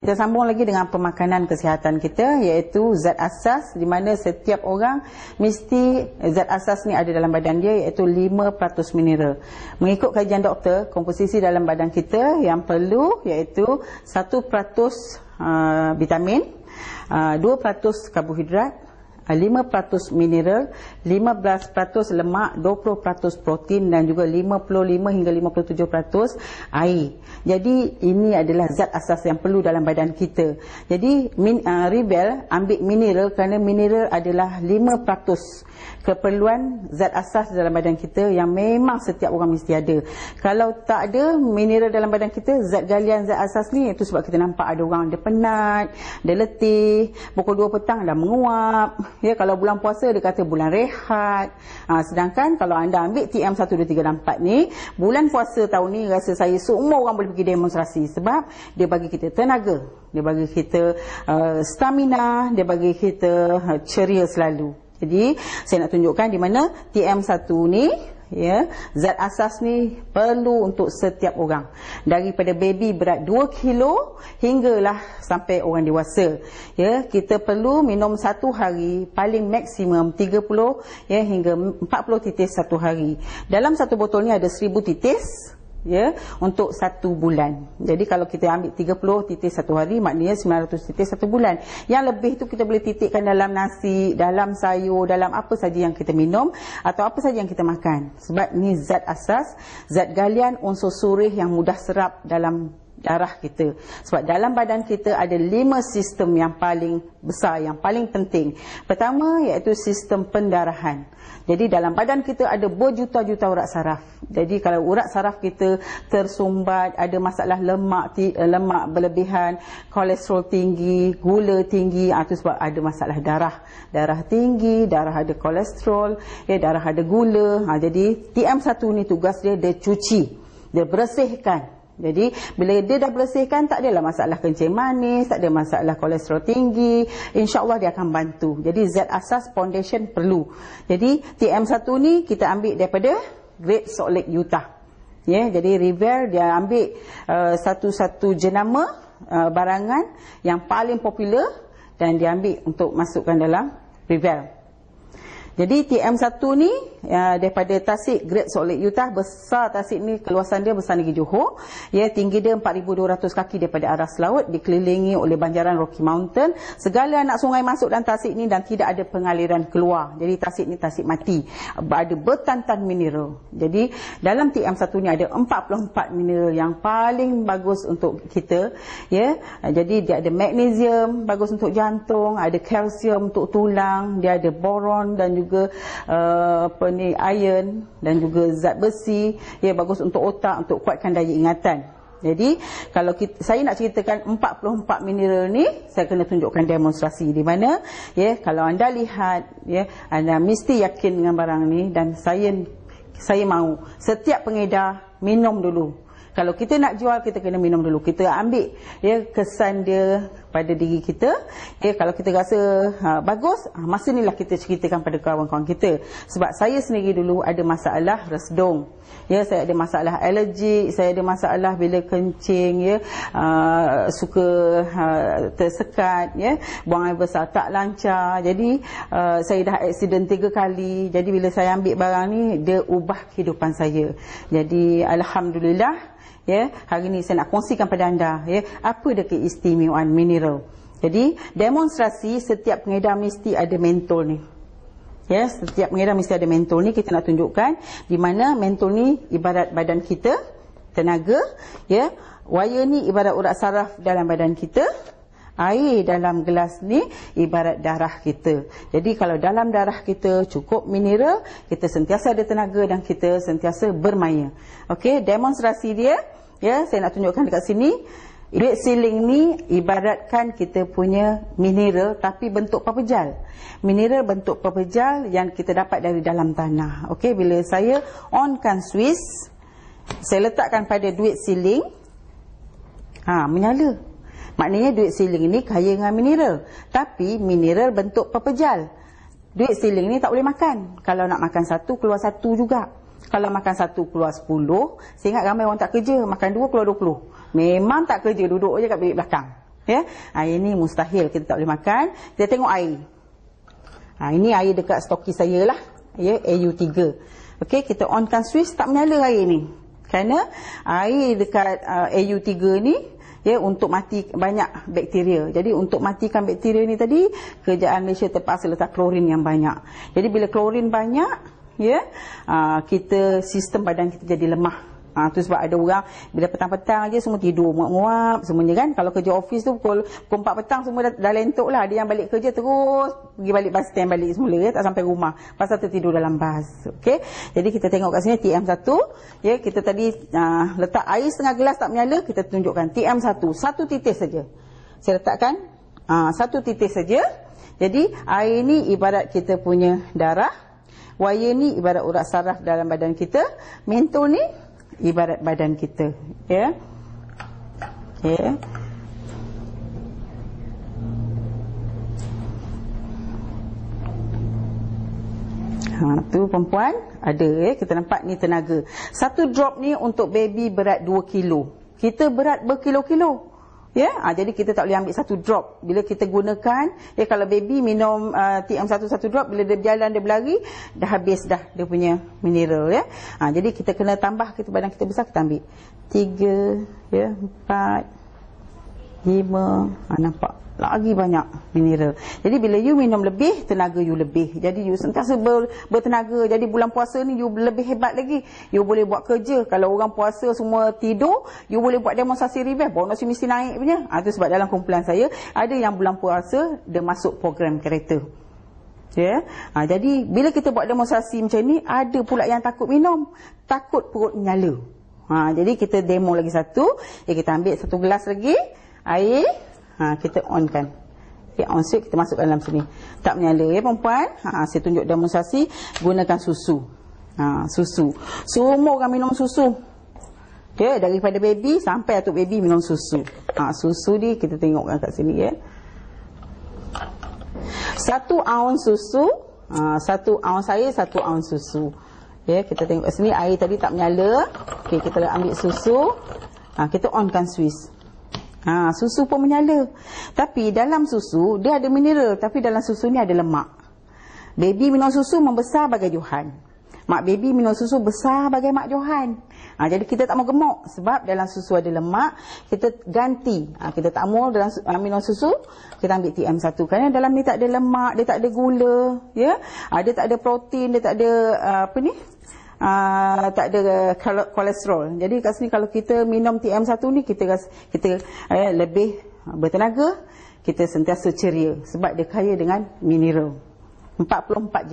Kita sambung lagi dengan pemakanan kesihatan kita, iaitu zat asas, di mana setiap orang mesti zat asas ni ada dalam badan dia, iaitu 5% mineral. Mengikut kajian doktor, komposisi dalam badan kita yang perlu iaitu 1% vitamin, 2% karbohidrat, 5% mineral, 15% lemak, 20% protein dan juga 55 hingga 57% air. Jadi ini adalah zat asas yang perlu dalam badan kita. Jadi Rebel ambil mineral kerana mineral adalah 5% keperluan zat asas dalam badan kita yang memang setiap orang mesti ada. Kalau tak ada mineral dalam badan kita, zat galian, zat asas ni, itu sebab kita nampak ada orang dia penat, dia letih, pukul 2 petang dah menguap. Ya, kalau bulan puasa dia kata bulan rehat. Sedangkan kalau anda ambil TM 1, 2, 3 dan 4 ni, bulan puasa tahun ni rasa saya semua orang boleh pergi demonstrasi sebab dia bagi kita tenaga, dia bagi kita stamina, dia bagi kita ceria selalu. Jadi saya nak tunjukkan di mana TM1 ni, ya, zat asas ni perlu untuk setiap orang. Daripada baby berat 2 kilo hinggalah sampai orang dewasa. Ya, kita perlu minum satu hari paling maksimum 30 ya hingga 40 titis satu hari. Dalam satu botol ni ada 1000 titis. Ya, untuk 1 bulan. Jadi kalau kita ambil 30 titis satu hari, maknanya 900 titis 1 bulan. Yang lebih tu kita boleh titikkan dalam nasi, dalam sayur, dalam apa saja yang kita minum atau apa saja yang kita makan. Sebab ni zat asas, zat galian, unsur surih yang mudah serap dalam darah kita. Sebab dalam badan kita ada 5 sistem yang paling besar, yang paling penting. Pertama iaitu sistem pendarahan. Jadi dalam badan kita ada berjuta-juta urat saraf. Jadi kalau urat saraf kita tersumbat, ada masalah lemak berlebihan, kolesterol tinggi, gula tinggi, itu sebab ada masalah darah. Darah tinggi, darah ada kolesterol, ya, darah ada gula. Jadi TM1 ni tugas dia cuci, dia bersihkan. Jadi bila dia dah bersihkan, tak adalah masalah kencing manis, tak ada masalah kolesterol tinggi, insya-Allah dia akan bantu. Jadi zat asas foundation perlu. Jadi TM1 ni kita ambil daripada Great Salt Lake, Utah. Ya, jadi Rebel dia ambil satu-satu jenama barangan yang paling popular dan dia ambil untuk masukkan dalam Rebel. Jadi TM1 ni daripada tasik Great Salt Lake, Utah. Besar tasik ni, keluasan dia besar negeri Johor. Ya, tinggi dia 4200 kaki daripada aras laut, dikelilingi oleh banjaran Rocky Mountain. Segala anak sungai masuk dalam tasik ni dan tidak ada pengaliran keluar. Jadi tasik ni tasik mati. Ada bertantan mineral. Jadi dalam TM1 ni ada 44 mineral yang paling bagus untuk kita. Ya, jadi dia ada magnesium bagus untuk jantung, ada kalsium untuk tulang, dia ada boron dan juga iron dan juga zat besi, ya, bagus untuk otak, untuk kuatkan daya ingatan. Jadi kalau saya nak ceritakan 44 mineral ni, saya kena tunjukkan demonstrasi di mana, ya, kalau anda lihat, ya, anda mesti yakin dengan barang ni dan saya mahu setiap pengedar minum dulu. Kalau kita nak jual, kita kena minum dulu. Kita ambil, ya, kesan dia pada diri kita. Ya, kalau kita rasa bagus, masa inilah kita ceritakan pada kawan-kawan kita. Sebab saya sendiri dulu ada masalah resdung. Ya, saya ada masalah alergik, saya ada masalah bila kencing, ya, suka tersekat, ya, buang air besar tak lancar. Jadi saya dah aksiden 3 kali. Jadi bila saya ambil barang ni, dia ubah kehidupan saya. Jadi alhamdulillah, ya, hari ni saya nak kongsikan pada anda, ya, apa dia keistimewaan mineral. Jadi demonstrasi setiap pengedar mesti ada mentol ni. Ya, setiap pengedar mesti ada mentol ni. Kita nak tunjukkan di mana mentol ni ibarat badan kita, tenaga, ya. Wire ni ibarat urat saraf dalam badan kita. Air dalam gelas ni ibarat darah kita. Jadi kalau dalam darah kita cukup mineral, kita sentiasa ada tenaga dan kita sentiasa bermaya. Okey, demonstrasi dia, ya, saya nak tunjukkan dekat sini. Duit siling ni ibaratkan kita punya mineral tapi bentuk papejal. Mineral bentuk papejal yang kita dapat dari dalam tanah. Okey, bila saya onkan switch, saya letakkan pada duit siling, menyala. Maknanya duit siling ni kaya dengan mineral. Tapi mineral bentuk papejal. Duit siling ni tak boleh makan. Kalau nak makan satu, keluar satu juga. Kalau makan satu, keluar 10. Saya ingat ramai orang tak kerja. Makan 2, keluar 20. Memang tak kerja, duduk je kat bilik belakang. Ya, air ni mustahil kita tak boleh makan. Kita tengok air. Ini air dekat stokis saya lah. Ya, AU3. Okey, kita onkan switch, tak menyala air ni. Kerana air dekat AU3 ni ya, untuk mati banyak bakteria. Jadi untuk matikan bakteria ni tadi, kerajaan Malaysia terpaksa letak klorin yang banyak. Jadi bila klorin banyak, ya, kita sistem badan kita jadi lemah. Tu sebab ada orang bila petang-petang aja semua tidur muap-muap semuanya kan. Kalau kerja office tu pukul 4 petang semua dah lentok lah. Ada yang balik kerja terus pergi balik bus stand balik semula ya, tak sampai rumah pasal tertidur dalam bas. Okey. Jadi kita tengok kat sini TM1 ya, kita tadi letak air setengah gelas tak menyala, kita tunjukkan TM1 satu titis saja. Saya letakkan satu titis saja. Jadi air ni ibarat kita punya darah, wire ni ibarat urat saraf dalam badan kita, mentol ni ibarat badan kita, ya. Okay. Tu perempuan ada ya, kita nampak ni tenaga. Satu drop ni untuk baby berat 2 kilo. Kita berat berkilo-kilo. Ya, jadi kita tak boleh ambil satu drop. Bila kita gunakan, ya, kalau baby minum TM1 satu drop, bila dia berjalan, dia berlari, dah habis dah dia punya mineral ya. Jadi kita kena tambah, kita badan kita besar, kita ambil 3, ya, 4, 5, nampak lagi banyak mineral. Jadi bila you minum lebih, tenaga you lebih. Jadi you sentiasa bertenaga. Jadi bulan puasa ni you lebih hebat lagi. You boleh buat kerja. Kalau orang puasa semua tidur, you boleh buat demonstrasi revive. Bonus you mesti naik punya. Itu sebab dalam kumpulan saya, ada yang bulan puasa dia masuk program kereta. Ya. Jadi bila kita buat demonstrasi macam ni, ada pula yang takut minum. Takut perut nyala. Jadi kita demo lagi satu. Kita ambil satu gelas lagi air. Kita onkan. Okay, on switch, kita masukkan dalam sini. Tak menyala ya perempuan. Saya tunjuk demonstrasi. Gunakan susu. Susu. Semua orang minum susu. Okay, daripada baby sampai atuk baby minum susu. Susu ni kita tengokkan kat sini ya. 1 ounce susu. 1 ounce air, 1 ounce susu. Ya, kita tengok kat sini. Air tadi tak menyala. Okay, kita ambil susu. Kita onkan switch. Susu pun menyala. Tapi dalam susu dia ada mineral, tapi dalam susu ni ada lemak. Baby minum susu membesar bagai Johan. Mak baby minum susu besar bagai Mak Johan. Jadi kita tak mau gemuk sebab dalam susu ada lemak. Kita ganti. Kita tak mau dalam minum susu, kita ambil TM1 kerana dalam ni tak ada lemak, dia tak ada gula, ya. Dia tak ada protein, dia tak ada tak ada kolesterol. Jadi kat sini kalau kita minum TM1 ni, kita lebih bertenaga, kita sentiasa ceria sebab dia kaya dengan mineral. 44 je.